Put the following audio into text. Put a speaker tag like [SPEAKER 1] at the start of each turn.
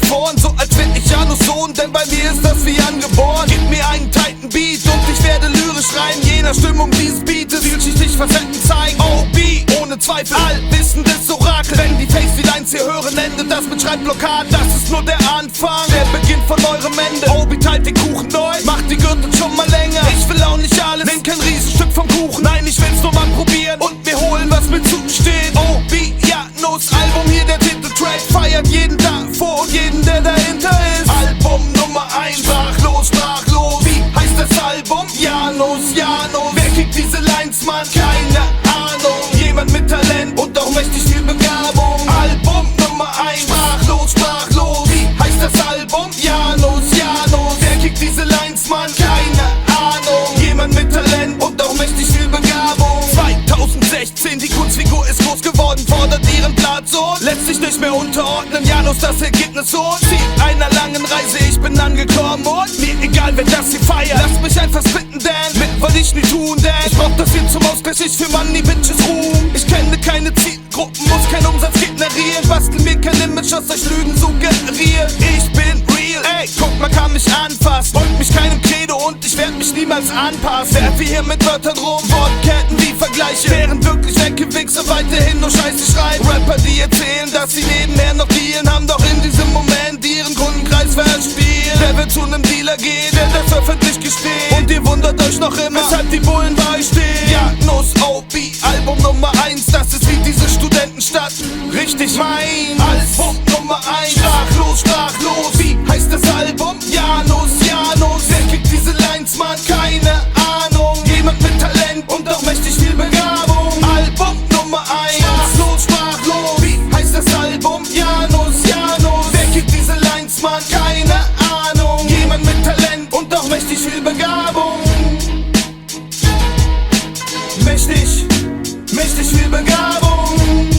[SPEAKER 1] Faktoren, so als wär ich Janus Sohn, denn bei mir ist das wie angeboren. Gib mir einen tighten Beat und ich werde lyrisch rein. Jener Stimmung dieses Beates vielschichtig Facetten zeigen. OB, ohne Zweifel, allwissendes Orakel. Wenn die Face wie Lines hier hören, endet das mit Schreibblockaden. Das ist nur der Anfang, der Beginn von eurem Ende. OB teilt den Kuchen neu, macht die Gürtel schon mal länger. Ich will auch nicht alles, nimm kein Riesenstück vom Kuchen. Nein, ich will's nur mal probieren und mir holen, was mir zusteht. OB, Janus, Album, hier der Titeltrack. Feiert jeden davor und jeden, der dahinter ist. Album Nummer 1, sprachlos, sprachlos. Wie heißt das Album? Janus, Janus. Wer kriegt diese Lines, Mann? Keine Ahnung. Jemand mit Talent und auch mächtig viel Begabung. Album Nummer 1, sprachlos, sprachlos. Wie heißt das Album? Janus, Janus. Wer kriegt diese Lines, Mann? Keine Ahnung. Jemand mit Talent und auch mächtig viel Begabung. 2016, die Kunstfigur ist groß geworden, fordert ihren Platz und lässt sich nicht mehr unterordnen. Janus, das Ergebnis und Ziel einer langen Reise, ich bin angekommen und mir egal, wenn das hier feiert. Lass mich einfach spitten, denn mehr wollte ich nie tun, denn ich brauch das hier zum Ausgleich, ich für Money, Bitches, Ruhm. Ich kenne keine Zielgruppen, muss keinen Umsatz generieren, bastel mir kein Image, aus euch Lügen suggeriert. Ich bin real, ey, guck, man kann mich anfassen, folgt mich keinem Credo und ich werd mich niemals anpassen. Werfe hier mit Wörtern rum, Wortketten wie Vergleiche, während wirklich Weggewichse weiterhin nur Scheiße schreiben. Rapper, die erzählen, dass sie nebenher noch dealen, haben doch in diesem Moment ihren Kundenkreis verspielt. Wer wird zu nem Dealer gehen, der das öffentlich gesteht? Und ihr wundert euch noch immer, weshalb die Bullen bei euch stehen. Janus, OB, Album Nummer 1, das ist wie diese Studentenstadt. Richtig mein Album Nummer 1, sprachlos, sprachlos. Wie heißt das Album? Janus, Janus. Wer kriegt diese Lines, Mann? Keine Ahnung. Jemand mit Talent und auch mächtig viel Begabung. Album Nummer 1, sprachlos, sprachlos. Wie heißt das Album? Janus, Janus. Wer kriegt diese Lines, Mann? Keine Ahnung. Jemand mit Talent und auch mächtig viel Begabung. Mächtig, mächtig viel Begabung.